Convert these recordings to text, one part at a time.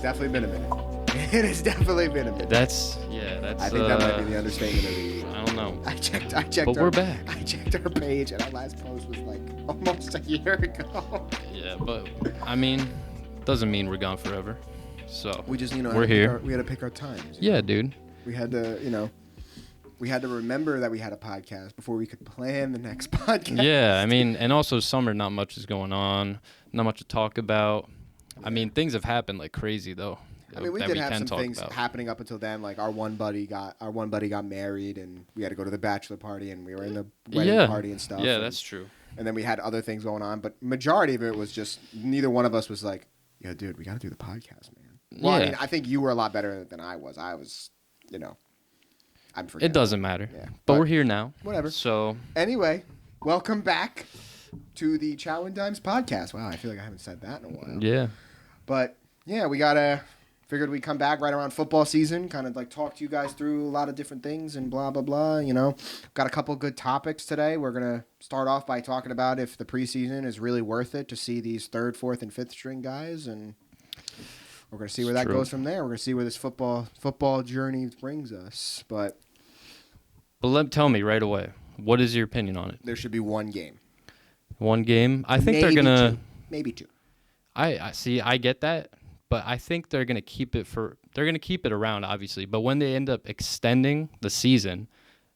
definitely been a minute. It has definitely been a minute. That's. I think that might be the understatement of the year. I don't know. I checked. But we're back. I checked our page, and our last post was like almost a year ago. Yeah, but I mean, doesn't mean we're gone forever. So We just, we're here. We had to pick our times. Yeah, dude. We had to, we had to remember that we had a podcast before we could plan the next podcast. Yeah, I mean, and also summer, not much is going on, not much to talk about. I mean, things have happened like crazy though. I mean, we did have some things happening up until then. Like our one buddy got married, and we had to go to the bachelor party, and we were in the wedding party and stuff. Yeah, that's true. And then we had other things going on, but majority of it was just neither one of us was like, "Yeah, dude, we got to do the podcast, man." Well, yeah. I mean, I think you were a lot better than I was. I'm forgetting. It doesn't matter. Yeah, but we're here now. Whatever. So anyway, welcome back to the Chow and Dimes podcast. Wow, I feel like I haven't said that in a while. Yeah. But yeah, figured we'd come back right around football season, kind of like talk to you guys through a lot of different things and blah, blah, blah. Got a couple good topics today. We're going to start off by talking about if the preseason is really worth it to see these third, fourth, and fifth string guys. And we're going to see where that goes from there. We're going to see where this football journey brings us. But tell me right away, what is your opinion on it? There should be one game. One game? I think they're going to... Maybe two. I see. I get that. But I think they're going to keep it around, obviously. But when they end up extending the season,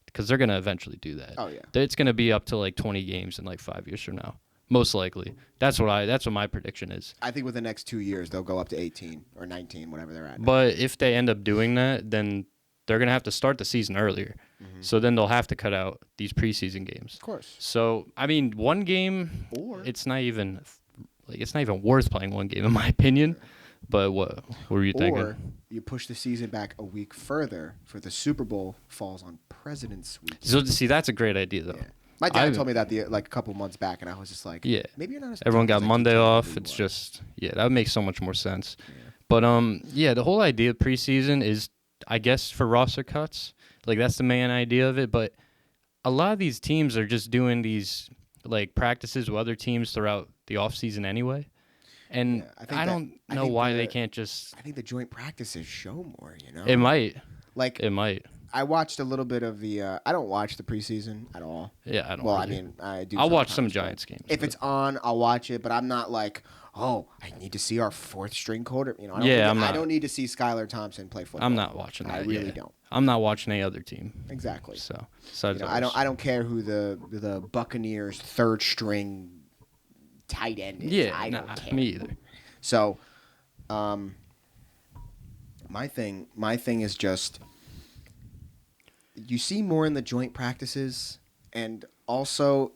because they're going to eventually do that. Oh, yeah. It's going to be up to like 20 games in like 5 years from now. Most likely. That's what my prediction is. I think within the next 2 years, they'll go up to 18 or 19, whatever they're at now. But if they end up doing that, then they're going to have to start the season earlier. Mm-hmm. So then they'll have to cut out these preseason games. Of course. So, I mean, one game, it's not even worth playing one game, in my opinion. But what were you thinking? Or you push the season back a week further for the Super Bowl falls on President's Week. So, see, that's a great idea, though. Yeah. My dad told me that a couple months back, and I was just like, maybe you're not as everyone got Monday off. It's just, that would make so much more sense. Yeah. But, the whole idea of preseason is, I guess, for roster cuts. Like, that's the main idea of it. But a lot of these teams are just doing these, like, practices with other teams throughout the offseason anyway. And I don't know why they can't just... I think the joint practices show more, It might. It might. I watched a little bit of the... I don't watch the preseason at all. Yeah, I don't Well, really. I mean, I do. I'll watch some Giants games. If it's on, I'll watch it, but I'm not like, I need to see our fourth string quarter. I don't need to see Skylar Thompson play football. I'm not watching that. I really don't. I'm not watching any other team. Exactly. So, I don't care who the Buccaneers' third string tight end is. Yeah, I don't care. Me either. So, my thing is just you see more in the joint practices, and also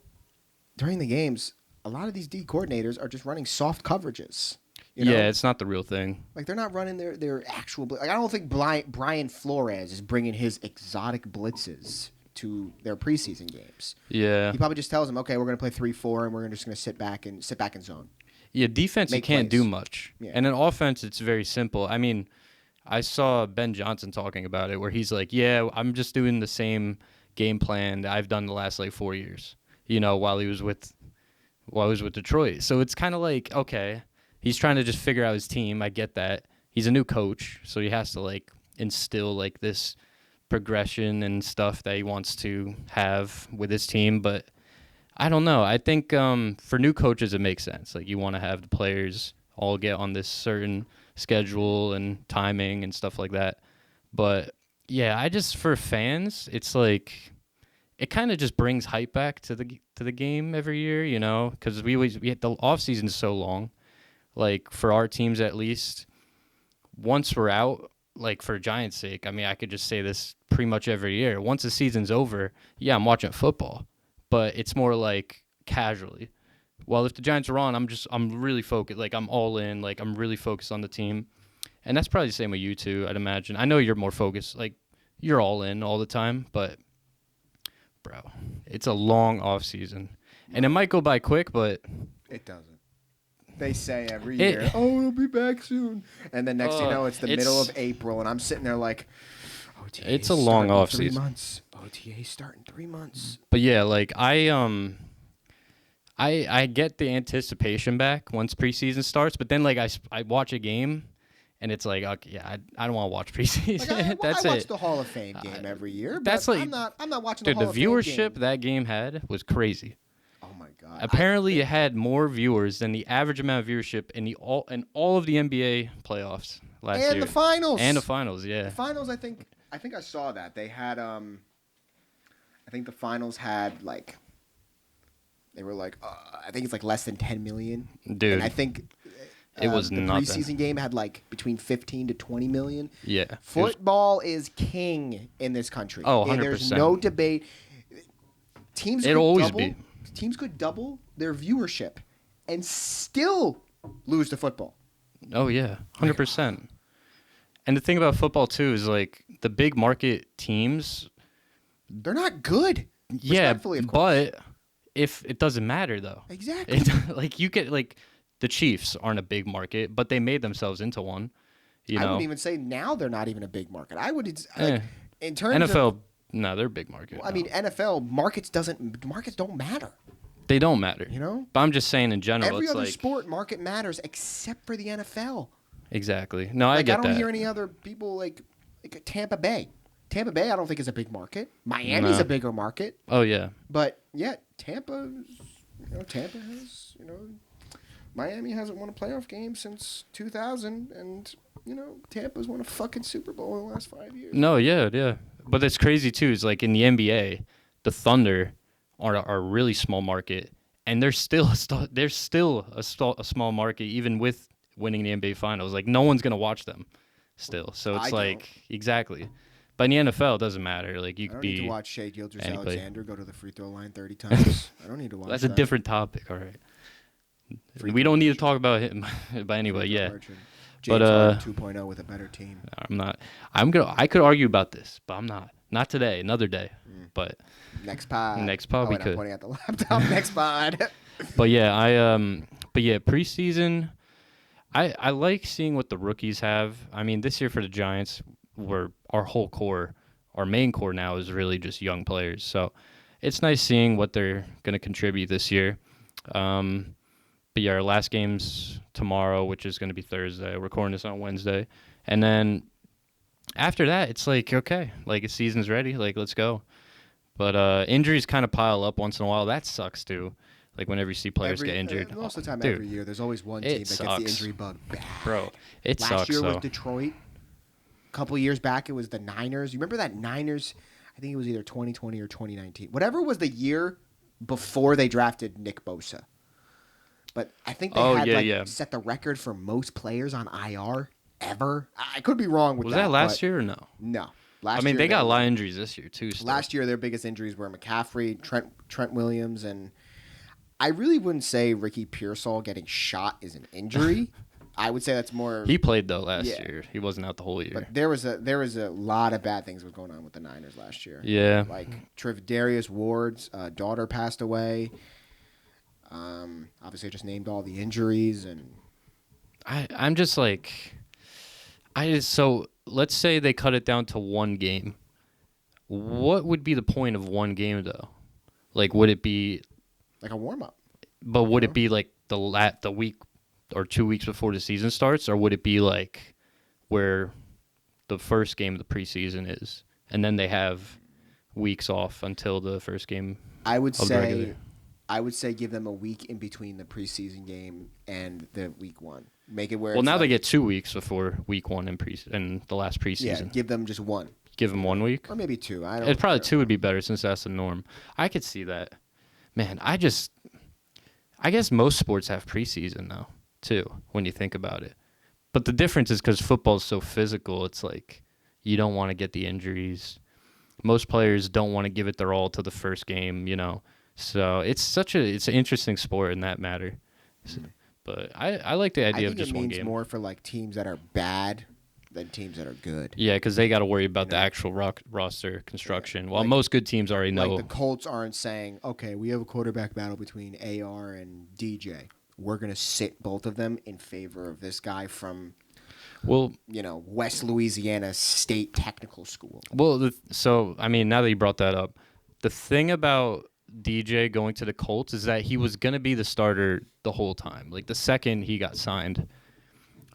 during the games, a lot of these D coordinators are just running soft coverages. Yeah, it's not the real thing. Like, they're not running their actual... Like, I don't think Brian Flores is bringing his exotic blitzes to their preseason games. Yeah. He probably just tells them, okay, we're going to play 3-4, and we're just going to sit back in zone. Yeah, defense, you can't do much. Yeah. And in offense, it's very simple. I mean, I saw Ben Johnson talking about it where he's like, I'm just doing the same game plan that I've done the last, 4 years, while he was with Detroit. So it's kind of like, okay, he's trying to just figure out his team. I get that. He's a new coach, so he has to, instill, this progression and stuff that he wants to have with his team. But I don't know. I think for new coaches, it makes sense. Like, you want to have the players all get on this certain schedule and timing and stuff like that. But, yeah, for fans, it's like it kind of just brings hype back to the game every year, because we had the offseason is so long. Like, for our teams at least, once we're out, for Giants' sake, I mean, I could just say this pretty much every year. Once the season's over, I'm watching football. But it's more like casually. Well, if the Giants are on, I'm really focused. I'm all in. I'm really focused on the team. And that's probably the same with you too, I'd imagine. I know you're more focused. You're all in all the time. But, bro, it's a long off season. And it might go by quick, but... It doesn't. They say every year, we'll be back soon. And then next thing you know, it's the middle of April, and I'm sitting there like... It's a long off season. 3 months. OTA starting 3 months. But yeah, I get the anticipation back once preseason starts, but then I watch a game And it's like, okay, yeah, I don't want to watch preseason. I watch the Hall of Fame game every year. But I'm not watching the Hall of Fame game. Dude, the viewership that game had was crazy. Oh my god! Apparently, it had more viewers than the average amount of viewership in all of the NBA playoffs last year. And the finals. Yeah. The finals, I think I saw that they had. I think the finals had like. They were like, I think it's like less than 10 million. Dude, and I think it was the nothing. preseason game had like between 15 to 20 million. Yeah, football is king in this country. Oh, 100%. There's no debate. Teams could double their viewership and still lose to football. Oh yeah, 100%. And the thing about football too is like the big market teams, they're not good. Yeah, but if it doesn't matter though. Exactly. Like you get like the Chiefs aren't a big market, but they made themselves into one. I wouldn't even say now they're not even a big market. I would in terms NFL. of No, they're a big market. Well, I mean, NFL markets don't matter. They don't matter. But I'm just saying in general. Every it's other like, sport market matters except for the NFL. Exactly. No, I get that. I don't hear any other people like Tampa Bay. Tampa Bay, I don't think is a big market. Miami's a bigger market. Oh yeah. But yeah, Tampa has, Miami hasn't won a playoff game since 2000, and Tampa's won a fucking Super Bowl in the last 5 years. No, yeah. But it's crazy too. Is like in the NBA, the Thunder are a really small market, and they're still a small market even with winning the NBA Finals. Like no one's gonna watch them still. So it's exactly. But in the NFL, it doesn't matter. Like you could need to watch Shai Gilgeous-Alexander go to the free throw line 30 times. I don't need to watch that. That's a different topic. All right. We don't need to talk about him. But anyway, yeah. James Harden 2.0 with a better team. I'm not. I could argue about this, but I'm not. Not today. Another day. But next pod. We could. I'm pointing at the laptop. Next pod. But preseason. I like seeing what the rookies have. I mean, this year for the Giants, our whole core, our main core now is really just young players. So it's nice seeing what they're going to contribute this year. But yeah, our last game's tomorrow, which is going to be Thursday. We're recording this on Wednesday. And then after that, it's like, okay, like the season's ready. Like, let's go. But injuries kind of pile up once in a while. That sucks, too. Like, whenever you see players get injured. Most of the time, every year, there's always one team that gets the injury bug bad. Bro, it sucks, Last year was Detroit. A couple years back, it was the Niners. You remember that Niners? I think it was either 2020 or 2019. Whatever was the year before they drafted Nick Bosa. But I think they set the record for most players on IR ever. I could be wrong with that. Was that last year or no? No. They got a lot of injuries this year, too. Still. Last year, their biggest injuries were McCaffrey, Trent Williams, and I really wouldn't say Ricky Pearsall getting shot is an injury. I would say that's more. He played though last year. He wasn't out the whole year. But there was a lot of bad things going on with the Niners last year. Yeah. Like Darius Ward's daughter passed away. Obviously, I just named all the injuries, and I'm just like, so let's say they cut it down to one game. What would be the point of one game though? Like, would it be like a warm up? But would it be like the week or 2 weeks before the season starts, or would it be like where the first game of the preseason is, and then they have weeks off until the first game? I would say give them a week in between the preseason game and the week one. Make it where. Well, now they get 2 weeks before week one and the last preseason. Yeah, give them just one. Give them 1 week, or maybe two. Probably two would be better since that's the norm. I could see that. Man, I guess most sports have preseason now too, when you think about it. But the difference is because football is so physical. It's like you don't want to get the injuries. Most players don't want to give it their all to the first game, So it's an interesting sport in that matter. But I like the idea of just one game. I think it means more for like teams that are bad than teams that are good. Yeah, because they got to worry about the actual roster construction. While most good teams already know. Like the Colts aren't saying, okay, we have a quarterback battle between AR and DJ. We're going to sit both of them in favor of this guy from, West Louisiana State Technical School. Well, now that you brought that up, the thing about DJ going to the Colts is that he was going to be the starter the whole time. Like the second he got signed,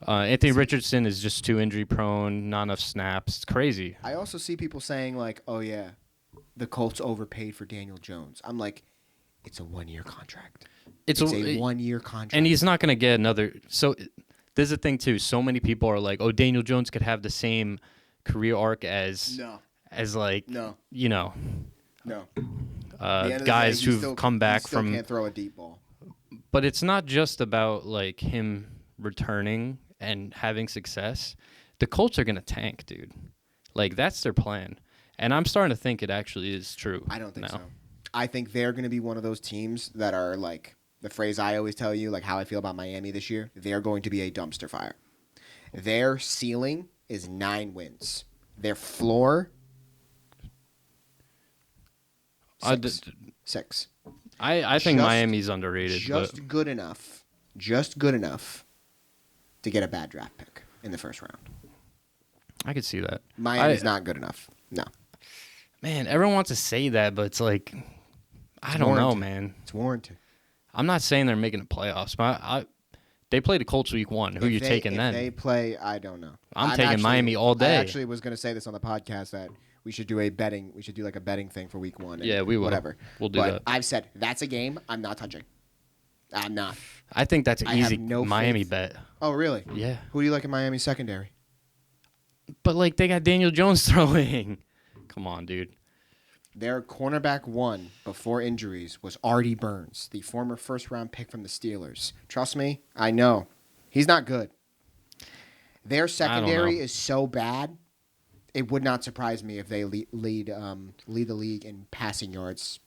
Anthony Richardson is just too injury prone, not enough snaps. It's crazy. I also see people saying like, "Oh yeah, the Colts overpaid for Daniel Jones." I'm like, it's a 1-year contract. It's a 1-year contract, and he's not going to get another. So there's a thing too. So many people are like, "Oh, Daniel Jones could have the same career arc as guys who've come back from." Can't throw a deep ball. But it's not just about like him returning and having success. The Colts are going to tank, dude. Like, that's their plan. And I'm starting to think it actually is true. I don't think so. I think they're going to be one of those teams that are like the phrase I always tell you, like how I feel about Miami this year. They're going to be a dumpster fire. Their ceiling is 9 wins. Their floor, 6. I think Miami's underrated. Just good enough to get a bad draft pick in the first round. I could see that. Miami's not good enough. No. Man, everyone wants to say that, but it's like, I don't know, man. It's warranted. I'm not saying they're making the playoffs, but they play the Colts week 1. Who are you taking then? If they play, I don't know. I'm taking Miami all day. I actually was going to say this on the podcast that we should do like a betting thing for week 1. Yeah, we will. Whatever. We'll do that. I've said that's a game I'm not touching. I'm not. I think that's an easy Miami bet. Oh, really? Yeah. Who do you like in Miami secondary? But, like, they got Daniel Jones throwing. Come on, dude. Their cornerback 1 before injuries was Artie Burns, the former first-round pick from the Steelers. Trust me, I know. He's not good. Their secondary is so bad, it would not surprise me if they lead the league in passing yards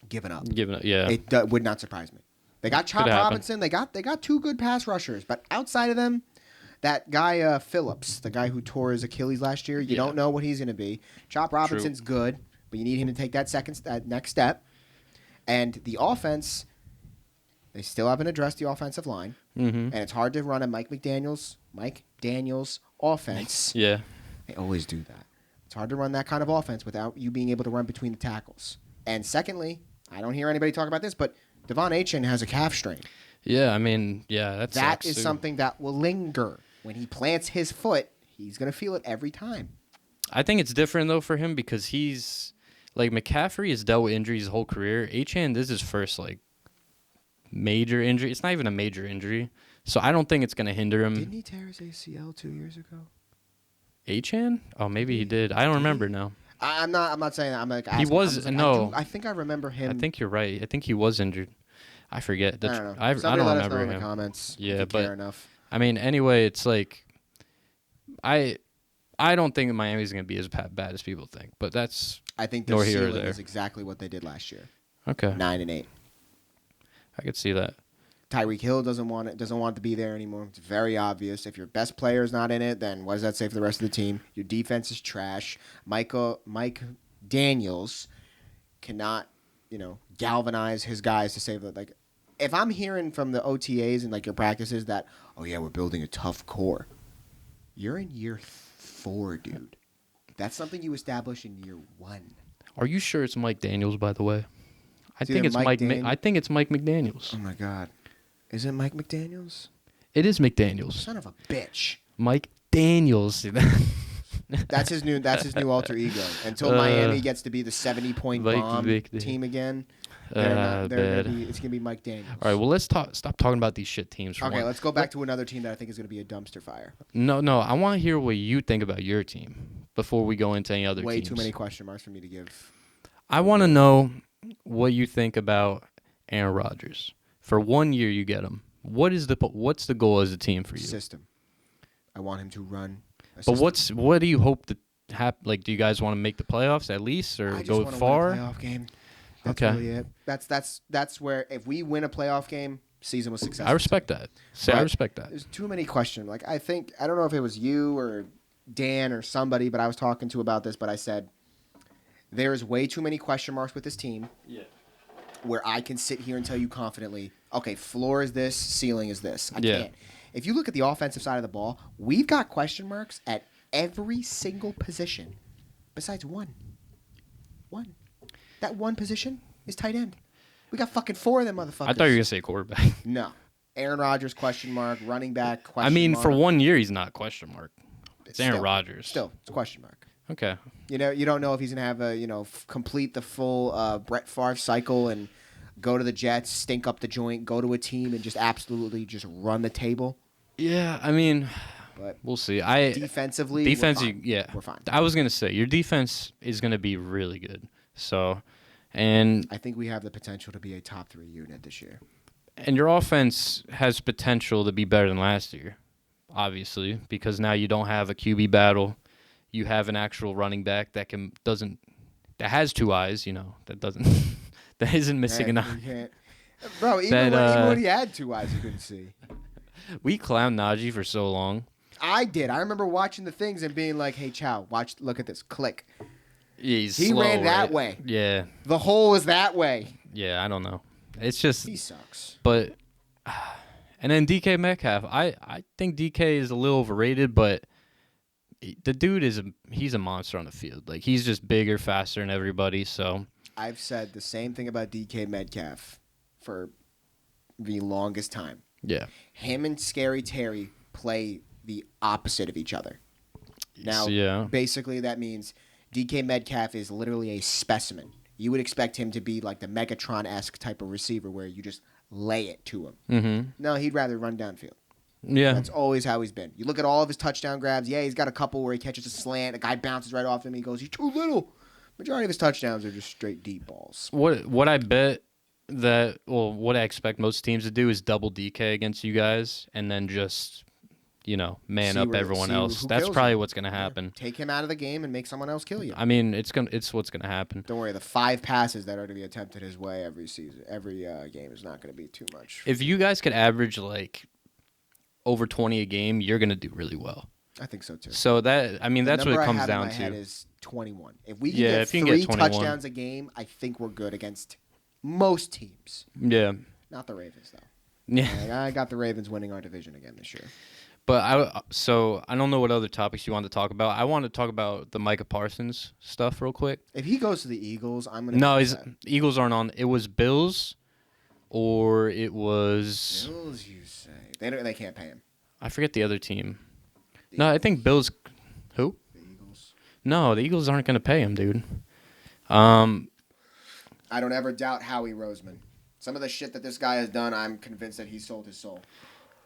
given up. Yeah. It would not surprise me. They got Chow Robinson. They got 2 good pass rushers, but outside of them, that guy Phillips, the guy who tore his Achilles last year, you don't know what he's going to be. Chop Robinson's good, but you need him to take that next step. And the offense, they still haven't addressed the offensive line, and it's hard to run a Mike Daniels offense. Yeah, they always do that. It's hard to run that kind of offense without you being able to run between the tackles. And secondly, I don't hear anybody talk about this, but Devon Achane has a calf strain. Yeah, I mean, that is something that will linger. When he plants his foot, he's going to feel it every time. I think it's different, though, for him because he's like McCaffrey has dealt with injuries his whole career. Achane, this is his first like major injury. It's not even a major injury, so I don't think it's going to hinder him. Didn't he tear his ACL 2 years ago? Achane? Oh, maybe he did. I don't remember now. I'm not saying that. I'm like he was no. I think I remember him. I think you're right. I think he was injured. I forget. I don't know. I don't remember him. In the comments. Yeah, but enough. I mean, anyway, it's like I don't think Miami's going to be as bad as people think, but I think their ceiling is exactly what they did last year. Okay, 9-8. I could see that. Tyreek Hill doesn't want it to be there anymore. It's very obvious. If your best player is not in it, then what does that say for the rest of the team? Your defense is trash. Mike Daniels cannot, galvanize his guys to save it. Like, if I'm hearing from the OTAs and like your practices that, oh yeah, we're building a tough core, you're in year 4, dude. That's something you establish in year 1. Are you sure it's Mike Daniels, by the way? I think it's Mike McDaniels. Oh my God, is it Mike McDaniels? It is McDaniels. Son of a bitch. Mike Daniels. That's his new alter ego. Until Miami gets to be the 70-point bomb team again. It's gonna be Mike Daniels. All right, well, let's stop talking about these shit teams. Let's go back to another team that I think is gonna be a dumpster fire. No, I want to hear what you think about your team before we go into any other teams. Way too many question marks for me to give. I want to know what you think about Aaron Rodgers. For 1 year, you get him. What's the goal as a team for you? System. I want him to run. But what do you hope to happen? Like, do you guys want to make the playoffs at least, or go far? Win a playoff game. That's really it. That's where if we win a playoff game, season was successful. I respect that. I respect that. There's too many questions. Like I don't know if it was you or Dan or somebody, but I was talking to about this. But I said there's way too many question marks with this team. Yeah. Where I can sit here and tell you confidently, okay, floor is this, ceiling is this. I can't. If you look at the offensive side of the ball, we've got question marks at every single position, besides one. That one position is tight end. We got fucking 4 of them motherfuckers. I thought you were going to say quarterback. No. Aaron Rodgers, question mark. Running back, question mark. For 1 year, he's not question mark. It's Aaron Rodgers. Still, it's question mark. Okay. You don't know if he's going to have complete the full Brett Favre cycle and go to the Jets, stink up the joint, go to a team and just absolutely just run the table. Yeah, but we'll see. Defensively, we're fine. I was going to say, your defense is going to be really good. So, and I think we have the potential to be a top 3 unit this year. And your offense has potential to be better than last year, obviously, because now you don't have a QB battle. You have an actual running back that has 2 eyes, that isn't missing an eye. Bro, even when he had 2 eyes, you couldn't see. We clowned Najee for so long. I did. I remember watching the things and being like, "Hey, Chow, look at this. Click." Yeah, he slow, ran that right? way. Yeah. The hole was that way. Yeah, I don't know. It's just he sucks. But and then DK Metcalf, I think DK is a little overrated, but the dude he's a monster on the field. Like, he's just bigger, faster than everybody. So I've said the same thing about DK Metcalf for the longest time. Yeah. Him and Scary Terry play the opposite of each other. Now, basically that means DK Metcalf is literally a specimen. You would expect him to be like the Megatron-esque type of receiver where you just lay it to him. Mm-hmm. No, he'd rather run downfield. Yeah. That's always how he's been. You look at all of his touchdown grabs. Yeah, he's got a couple where he catches a slant. A guy bounces right off him. He goes, "He's too little." Majority of his touchdowns are just straight deep balls. What I bet what I expect most teams to do is double DK against you guys and then just, man up everyone else. That's probably what's going to happen. Yeah. Take him out of the game and make someone else kill you. It's what's going to happen. Don't worry. The 5 passes that are to be attempted his way every season, every game is not going to be too much. If you guys could average like over 20 a game, you're going to do really well. I think so too. So that's what it comes down to. The number I have in my head is 21. If we can get 3 touchdowns a game, I think we're good against most teams. Yeah. Not the Ravens though. Yeah. I got the Ravens winning our division again this year. But I don't know what other topics you want to talk about. I want to talk about the Micah Parsons stuff real quick. If he goes to the Eagles, I'm gonna. No, Eagles aren't on. It was Bills, or it was Bills. You say they can't pay him. I forget the other team. No, I think Bills. Who? The Eagles. No, the Eagles aren't going to pay him, dude. I don't ever doubt Howie Roseman. Some of the shit that this guy has done, I'm convinced that he sold his soul.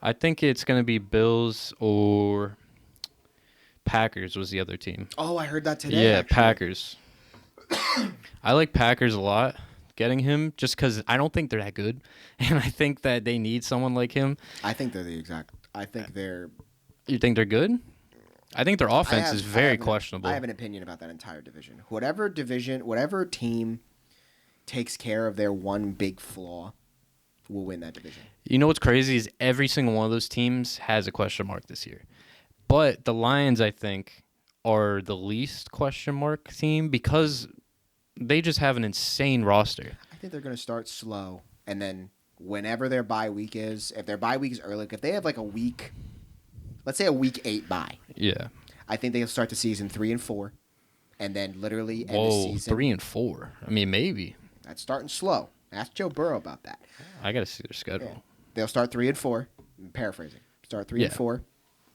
I think it's going to be Bills or Packers was the other team. Oh, I heard that today. Yeah, actually. Packers. I like Packers a lot. Getting him just because I don't think they're that good, and I think that they need someone like him. I think they're I think they're. You think they're good? I think their offense is very questionable. I have an opinion about that entire division. Whatever team takes care of their one big flaw will win that division. You know what's crazy is every single one of those teams has a question mark this year. But the Lions, I think, are the least question mark team because they just have an insane roster. I think they're going to start slow, and then whenever their bye week is, if their bye week is early, if they have like a week, let's say a week 8 bye. Yeah. I think they'll start the season 3-4, and then literally end the season. 3-4. I mean, maybe. That's starting slow. Ask Joe Burrow about that. I got to see their schedule. Yeah. They'll start 3-4. I'm paraphrasing. Start 3-4,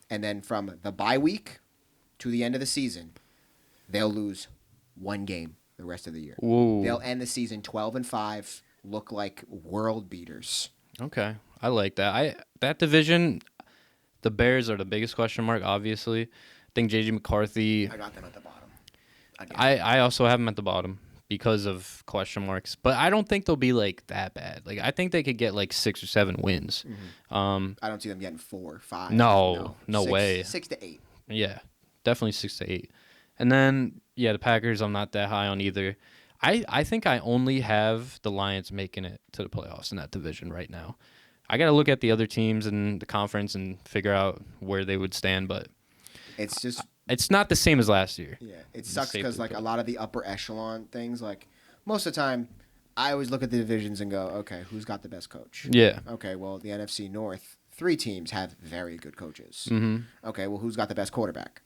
and then from the bye week to the end of the season, they'll lose 1 game the rest of the year. Whoa. They'll end the season 12-5, look like world beaters. Okay, I like that. That division, the Bears are the biggest question mark. Obviously, I think J.J. McCarthy. I got them at the bottom. I also have them at the bottom because of question marks, but I don't think they'll be like that bad. Like I think they could get like 6 or 7 wins. Mm-hmm. I don't see them getting 4 or 5. No way. 6 to 8. Yeah, definitely 6 to 8. And then the Packers, I'm not that high on either. I think I only have the Lions making it to the playoffs in that division right now. I got to look at the other teams in the conference and figure out where they would stand, but it's not the same as last year. Yeah, it sucks because like a lot of the upper echelon things, like most of the time, I always look at the divisions and go, okay, who's got the best coach? Yeah. Okay, well, the NFC North, 3 teams have very good coaches. Mm-hmm. Okay, well, who's got the best quarterback?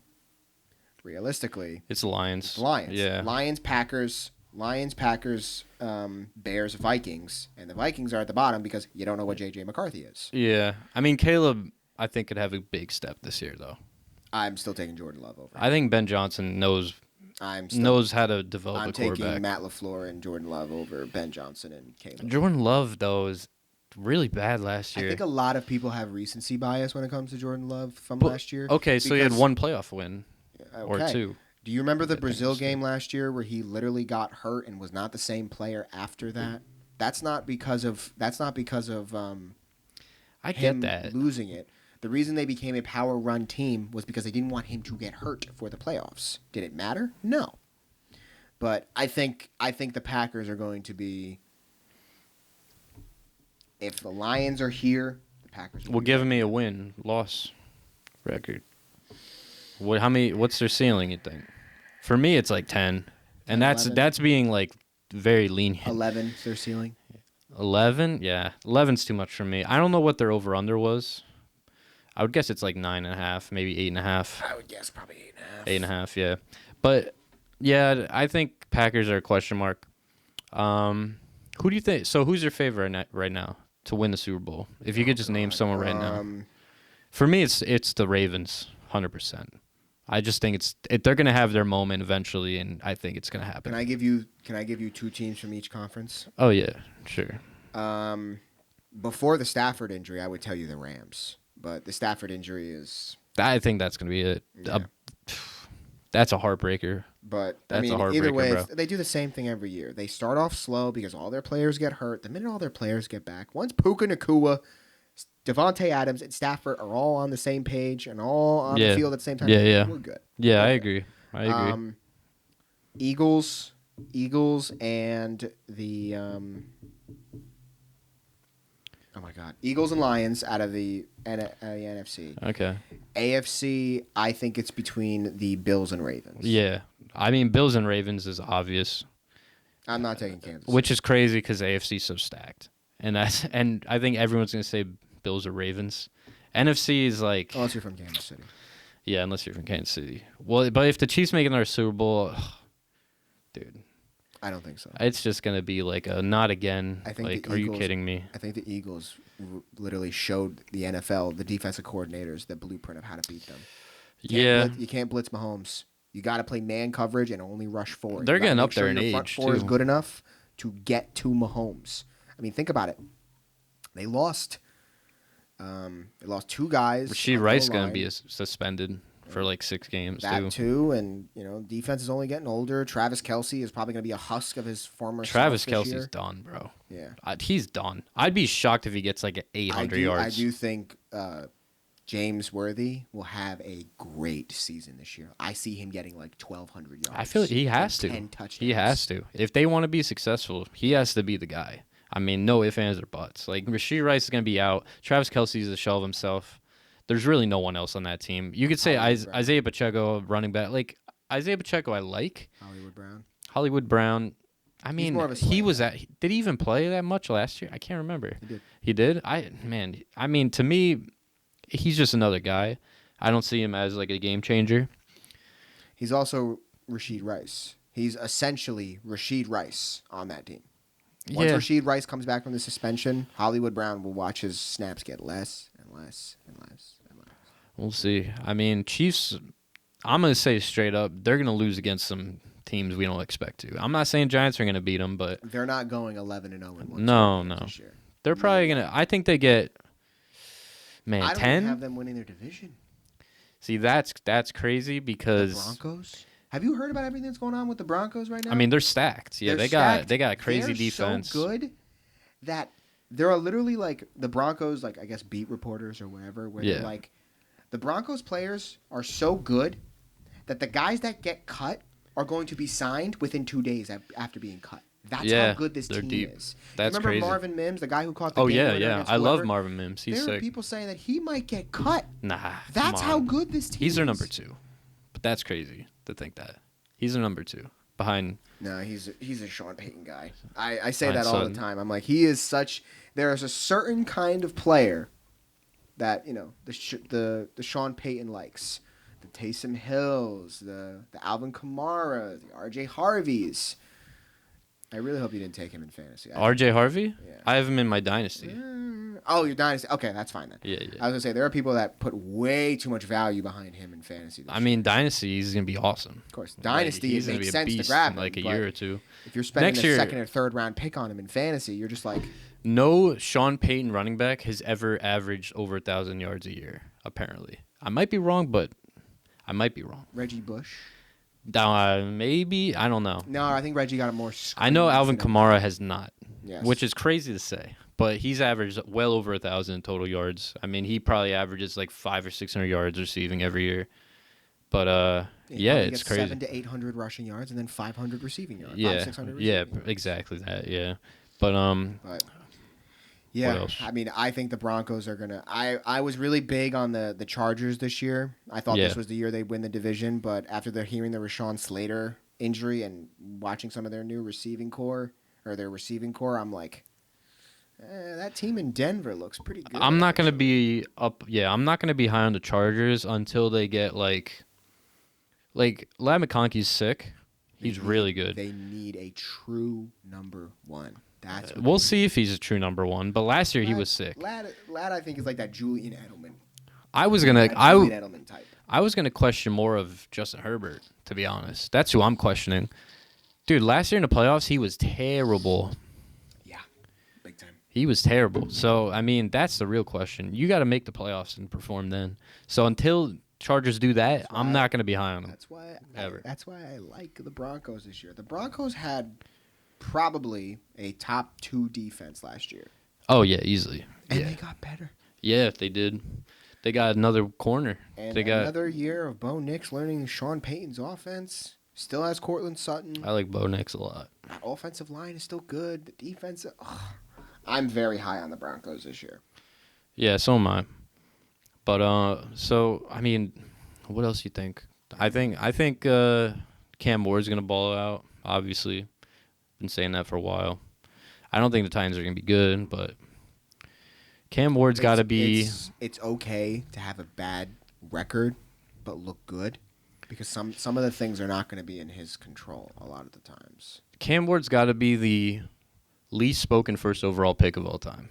Realistically, it's the Lions. Lions. Yeah. Lions, Packers, Lions, Packers, Bears, Vikings, and the Vikings are at the bottom because you don't know what J.J. McCarthy is. Yeah. I mean, Caleb, I think, could have a big step this year, though. I'm still taking Jordan Love over. I think Ben Johnson knows how to develop a quarterback. I'm taking Matt LaFleur and Jordan Love over Ben Johnson and Caleb. Jordan Love, though, is really bad last year. I think a lot of people have recency bias when it comes to Jordan Love from last year. Okay, so he had one playoff win or two. Do you remember the Brazil game last year where he literally got hurt and was not the same player after that? That's not because of I him get that. losing it. The reason they became a power run team was because they didn't want him to get hurt for the playoffs. Did it matter? No. But I think the Packers are going to be, if the Lions are here, the Packers are giving me a win-loss record. What's their ceiling, you think? For me, it's like 10. And 11. that's being like very lenient. 11 is their ceiling. 11? Yeah. 11's too much for me. I don't know what their over-under was. I would guess it's like 9.5, maybe 8.5. I would guess probably 8.5. 8.5, yeah. But, yeah, I think Packers are a question mark. Who do you think? So who's your favorite right now to win the Super Bowl? If you could just name someone right now. For me, it's the Ravens, 100%. I just think they're going to have their moment eventually, and I think it's going to happen. Can I give you two teams from each conference? Oh, yeah, sure. Before the Stafford injury, I would tell you the Rams. But the Stafford injury is... I think that's going to be it. Yeah. That's a heartbreaker. But, that's a heartbreaker, either way, bro. They do the same thing every year. They start off slow because all their players get hurt. The minute all their players get back, once Puka Nacua, Devontae Adams, and Stafford are all on the same page and all on the field at the same time, we're good. Yeah, I agree. Eagles and the... oh, my God. Eagles and Lions out of the NFC. Okay. AFC, I think it's between the Bills and Ravens. Yeah. I mean, Bills and Ravens is obvious. I'm not taking Kansas. Which is crazy because AFC is so stacked. And I think everyone's going to say Bills or Ravens. NFC is like... Unless you're from Kansas City. Yeah, unless you're from Kansas City. Well, but if the Chiefs make another Super Bowl... dude... I don't think so. It's just going to be like a not again. I think like, are you kidding me? I think the Eagles literally showed the NFL, the defensive coordinators, the blueprint of how to beat them. You can't blitz Mahomes. You got to play man coverage and only rush forward. They're getting up there in age, front four is good enough to get to Mahomes. I mean, think about it. They lost two guys. Rashee Rice going to be suspended for like 6 games too. And defense is only getting older. Travis Kelce is probably going to be a husk of his former. Travis Kelce's done, bro. Yeah, he's done. I'd be shocked if he gets like 800 yards. I do think James Worthy will have a great season this year. I see him getting like 1,200 yards. I feel like he has to. 10 touchdowns. He has to. If they want to be successful, he has to be the guy. I mean, no ifs, ands, or buts. Like Rashee Rice is going to be out. Travis Kelce is a shell of himself. There's really no one else on that team. You could say Isaiah Pacheco, running back. Like, Isaiah Pacheco, I like. Hollywood Brown. I mean, he was at... Did he even play that much last year? I can't remember. He did? I mean, to me, he's just another guy. I don't see him as, like, a game changer. He's also Rashee Rice. He's essentially Rashee Rice on that team. Once Rashee Rice comes back from the suspension, Hollywood Brown will watch his snaps get less and less and less. We'll see. I mean, Chiefs, I'm going to say straight up, they're going to lose against some teams we don't expect to. I'm not saying Giants are going to beat them, but... They're not going 11-0 in No. This year. They're probably going to... I think they get... 10? I don't have them winning their division. See, that's crazy because... The Broncos? Have you heard about everything that's going on with the Broncos right now? I mean, they're stacked. Yeah, they got a crazy defense. They're so good that there are literally, like, the Broncos, like, I guess, beat reporters or wherever, where they're like... The Broncos players are so good that the guys that get cut are going to be signed within 2 days after being cut. That's how good this team is. That's remember crazy. Marvin Mims, the guy who caught the game winner against I love whoever? Marvin Mims. He's there sick. are people saying that he might get cut. Nah, that's how good this team is. He's their number 2. But that's crazy to think that. He's their number 2 behind. No, he's a Sean Payton guy. I say that all the time. I'm like, he is such. There is a certain kind of player that the Sean Payton likes, the Taysom Hills, the Alvin Kamara, the R.J. Harveys. I really hope you didn't take him in fantasy. RJ Harvey? Yeah. I have him in my dynasty. Oh, your dynasty. Okay, that's fine then. Yeah. I was gonna say there are people that put way too much value behind him in fantasy. I mean, dynasty, he's gonna be awesome. Of course, dynasty he's it makes sense to grab him, like a year or two. If you're spending a second or third round pick on him in fantasy, you're just like. No Sean Payton running back has ever averaged over 1,000 yards a year. Apparently, I might be wrong, but I might be wrong. Reggie Bush. Maybe. I don't know. No, I think Reggie got it more. I know Alvin Kamara has not, yes. Which is crazy to say. But he's averaged well over 1,000 total yards. I mean, he probably averages like 500 or 600 yards receiving every year. But it's crazy. 700 to 800 rushing yards and then 500 receiving yards. Yeah, 600 receiving yards. Exactly that. Yeah, but yeah, I mean, I think the Broncos are gonna. I was really big on the Chargers this year. I thought this was the year they'd win the division, but after hearing the Rashawn Slater injury and watching some of their new receiving core, I'm like, that team in Denver looks pretty good. I'm not gonna be up. Yeah, I'm not gonna be high on the Chargers until they get like Ladd McConkey's sick. He's really good. They need a true number one. We'll see if he's a true number one. But last year he was sick. Ladd, I think, is like that Julian Edelman. I was gonna question more of Justin Herbert, to be honest. That's who I'm questioning. Dude, last year in the playoffs he was terrible. Yeah, big time. He was terrible. So I mean, that's the real question. You got to make the playoffs and perform then. So until Chargers do that, I'm not gonna be high on them. That's why I like the Broncos this year. The Broncos had probably a top 2 defense last year. Oh, yeah, easily. And they got better. Yeah, they did. They got another corner. And they got another year of Bo Nix learning Sean Payton's offense. Still has Cortland Sutton. I like Bo Nix a lot. That offensive line is still good. The defense, I'm very high on the Broncos this year. Yeah, so am I. But, so, I mean, what else do you think? I think Cam Ward's going to ball out, obviously. Been saying that for a while. I don't think the Titans are going to be good, but Cam Ward's got to be... It's okay to have a bad record, but look good, because some of the things are not going to be in his control a lot of the times. Cam Ward's got to be the least spoken first overall pick of all time.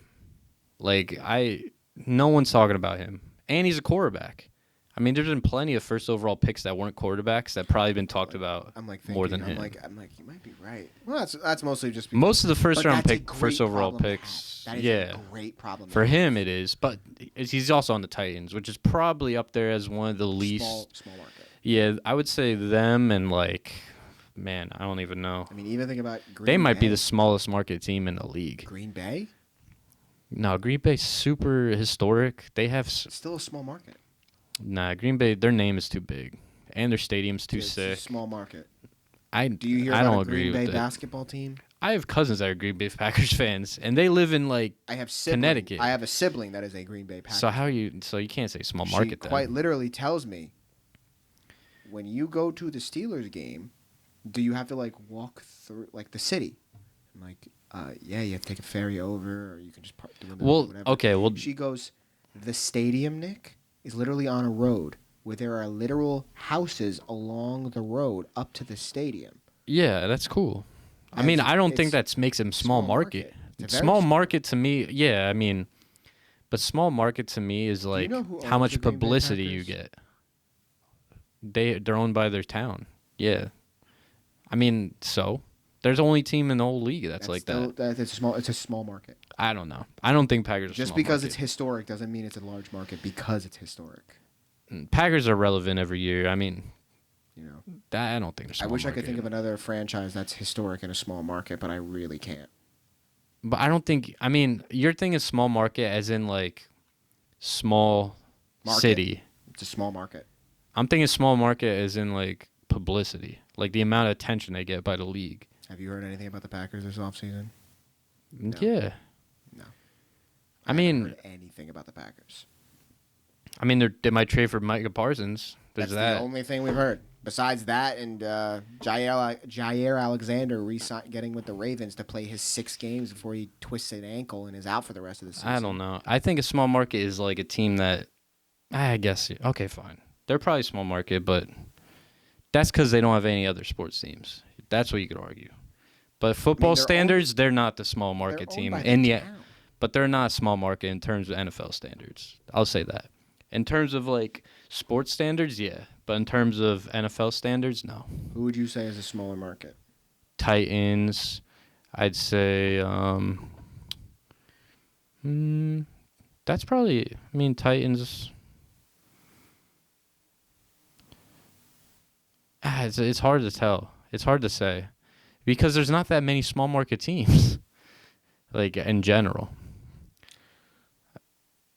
No one's talking about him. And he's a quarterback. I mean, there's been plenty of first overall picks that weren't quarterbacks that probably been talked about more than him. I'm like, you might be right. Well, that's mostly just because, most of the first overall picks. That is a great problem for him. It is, but he's also on the Titans, which is probably up there as one of the least small market. Yeah, I would say them and man, I don't even know. I mean, even think about Green They might Bay. be the smallest market team in the league. Green Bay? No, Green Bay's super historic. They have it's still a small market. Nah, Green Bay, their name is too big, and their stadium's too sick. It's a small market. Do you hear about a Green Bay basketball team? I have cousins that are Green Bay Packers fans, and they live in Connecticut. I have a sibling that is a Green Bay Packers. So you can't say small market. She quite literally tells me, when you go to the Steelers game, do you have to walk through the city? I'm like, yeah, you have to take a ferry over, or you can just park the window. Well, whatever. okay, well, she goes, the stadium, Nick, is literally on a road where there are literal houses along the road up to the stadium. Yeah, that's cool. I mean, I don't think that makes him small market. Small market to me, yeah, I mean, but small market to me is how much publicity you get. They're owned by their town. Yeah. I mean, so there's only team in the whole league that's like that. It's a small market. I don't know. I don't think Packers are just small because market. It's historic doesn't mean it's a large market because it's historic. Packers are relevant every year. I mean, I don't think they're small I wish market. I could think of another franchise that's historic in a small market, but I really can't. But I don't think. I mean, your thing is small market, as in small city. It's a small market. I'm thinking small market as in publicity, the amount of attention they get by the league. Have you heard anything about the Packers this offseason? No. Yeah. No. I mean, haven't heard anything about the Packers. I mean, they might trade for Micah Parsons. That's the only thing we've heard. Besides that, and Jair Alexander getting with the Ravens to play his 6 games before he twists an ankle and is out for the rest of the season. I don't know. I think a small market is a team that, I guess, okay, fine. They're probably small market, but that's because they don't have any other sports teams. That's what you could argue. But football standards, they're not the small market team. But they're not small market in terms of NFL standards. I'll say that. In terms of like sports standards, yeah. But in terms of NFL standards, no. Who would you say is a smaller market? Titans, I'd say. That's probably. I mean, Titans. It's hard to tell. It's hard to say, because there's not that many small market teams, like in general.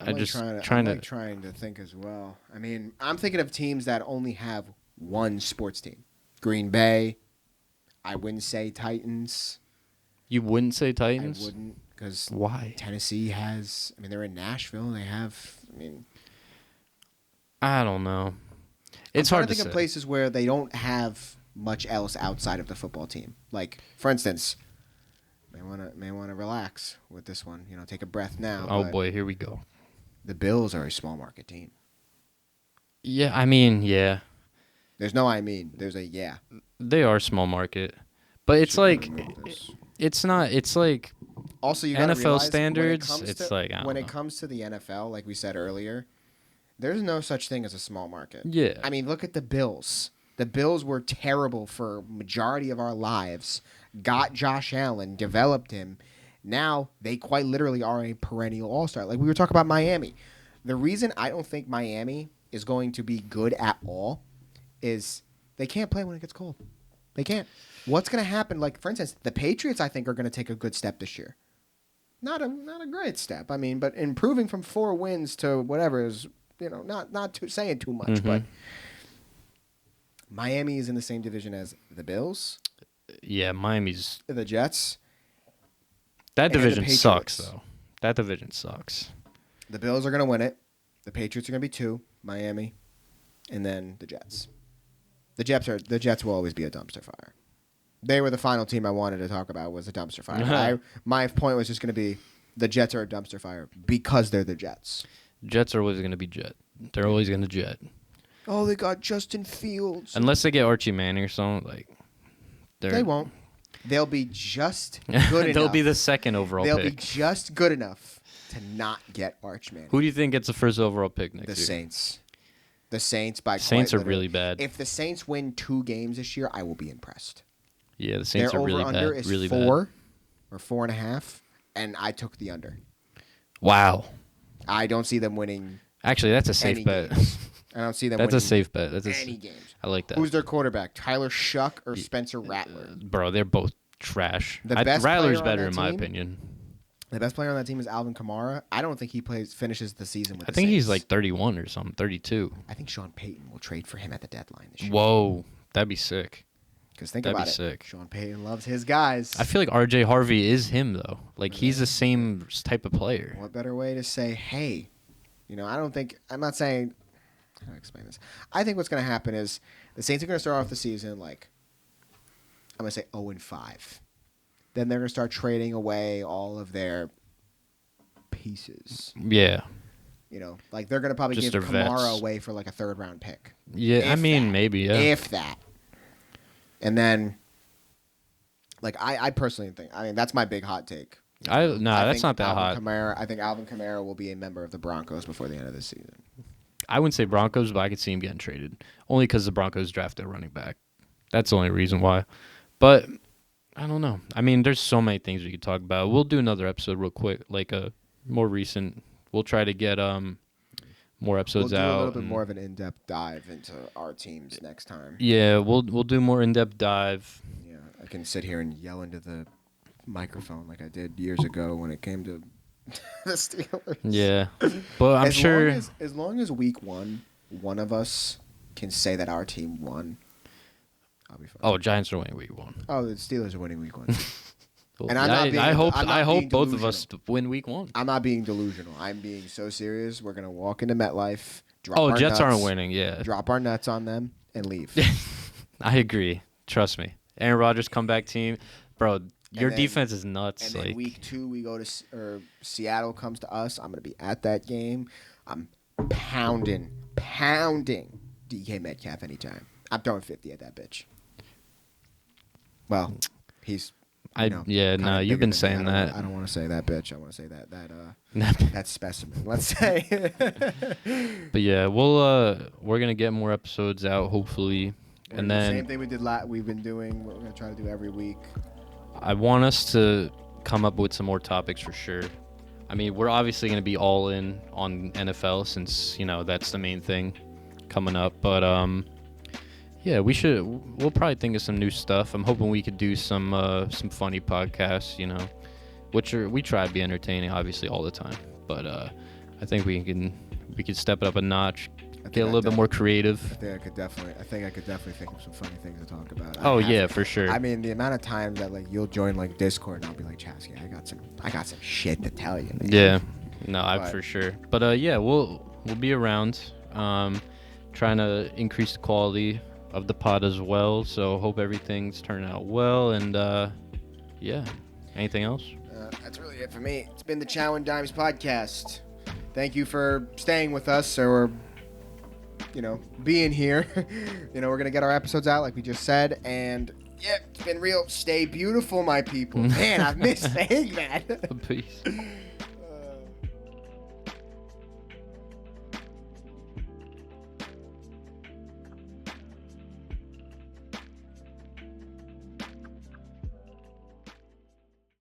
I'm trying to think as well. I mean, I'm thinking of teams that only have one sports team. Green Bay. I wouldn't say Titans. You wouldn't say Titans? I wouldn't, because why? Tennessee has. I mean, they're in Nashville. They have. I mean, I don't know. It's hard to think of places where they don't have much else outside of the football team. Like, for instance, may want to relax with this one. You know, take a breath now. Oh boy, here we go. The Bills are a small market team. Yeah, I mean, yeah. There's no I mean. There's a yeah. They are small market, but it's like it's not. It's like also you NFL standards. When it comes to the NFL, like we said earlier, there's no such thing as a small market. Yeah. I mean, look at the Bills. The Bills were terrible for majority of our lives. Got Josh Allen, developed him. Now they quite literally are a perennial all-star. Like we were talking about Miami. The reason I don't think Miami is going to be good at all is they can't play when it gets cold. They can't. What's going to happen? Like, for instance, the Patriots, I think, are going to take a good step this year. Not a great step. I mean, but improving from 4 wins to whatever is, you know, not saying too much. Mm-hmm. But Miami is in the same division as the Bills. Yeah, Miami's the Jets. That division sucks, though. That division sucks. The Bills are going to win it. The Patriots are going to be 2. Miami, and then the Jets. The Jets will always be a dumpster fire. They were the final team I wanted to talk about was a dumpster fire. My point was just going to be the Jets are a dumpster fire because they're the Jets. Jets are always going to be Jet. They're always going to Jet. Oh, they got Justin Fields. Unless they get Archie Manning or something, like they won't. They'll be just good enough. They'll be the second overall pick. They'll be just good enough to not get Arch Manning. Who do you think gets the first overall pick next year? The Saints. The Saints by Saints are really bad. If the Saints win 2 games this year, I will be impressed. Yeah, the Saints are really bad. Their over-under is really 4 bad. or 4.5, and I took the under. Wow. I don't see them winning. Actually, that's a safe bet. I don't see them winning. That's a safe bet. That's any games. I like that. Who's their quarterback? Tyler Shuck or Spencer Rattler? Bro, they're both trash. Rattler's better in my opinion. The best player on that team is Alvin Kamara. I don't think he finishes the season with the Saints. He's like 31 or something, 32. I think Sean Payton will trade for him at the deadline this year. Whoa, that'd be sick. Because think about it. Sick. Sean Payton loves his guys. I feel like R.J. Harvey is him, though. Like, he's the same type of player. What better way to say, hey, you know, I'm not saying, how do I explain this? I think what's going to happen is the Saints are going to start off the season like, I'm going to say 0-5. Then they're going to start trading away all of their pieces. Yeah. You know, like they're going to probably give Kamara away for like a 3rd-round pick. Yeah, maybe, yeah. If that. And then, like, I personally think, that's my big hot take. That's not that hot. I think Alvin Kamara will be a member of the Broncos before the end of the season. I wouldn't say Broncos, but I could see him getting traded. Only because the Broncos drafted a running back. That's the only reason why. But I don't know. I mean, there's so many things we could talk about. We'll do another episode real quick, like a more recent. We'll try to get more episodes out. We'll do a little bit more of an in-depth dive into our teams next time. Yeah, we'll do more in-depth dive. Yeah, I can sit here and yell into the microphone like I did years ago when it came to the Steelers. Yeah, but I'm sure as long as week 1, one of us can say that our team won, I'll be fine. Oh, Giants are winning week 1. Oh, the Steelers are winning week 1. Well, and I hope both of us win week 1. I'm not being delusional. I'm being so serious. We're gonna walk into MetLife. Jets aren't winning. Yeah. Drop our nuts on them and leave. I agree. Trust me. Aaron Rodgers comeback team, bro. Your defense is nuts. And then week 2 we go to Seattle comes to us. I'm gonna be at that game. I'm pounding DK Metcalf anytime. I'm throwing 50 at that bitch. Well, he's You've been saying that. I don't want to say that bitch. I want to say that specimen. Let's say. But yeah, we're gonna get more episodes out hopefully, and then same thing we did. We've been doing what we're gonna try to do every week. I want us to come up with some more topics for sure. I mean, we're obviously gonna be all in on NFL since that's the main thing coming up, but yeah, we'll probably think of some new stuff. I'm hoping we could do some funny podcasts, we try to be entertaining obviously all the time, but I think we could step it up a notch, get a little bit more creative. I think I could definitely think of some funny things to talk about. For sure. I mean, the amount of times that you'll join Discord and I'll be like, Chasky, I got some shit to tell you, man. Yeah. No, for sure. But yeah, we'll be around, trying to increase the quality of the pod as well, so hope everything's turning out well, and yeah. Anything else? That's really it for me. It's been the Chow and Dimes podcast. Thank you for staying with us, or being here. We're gonna get our episodes out like we just said, and yeah, it's been real. Stay beautiful, my people. Man, I miss saying that. Peace.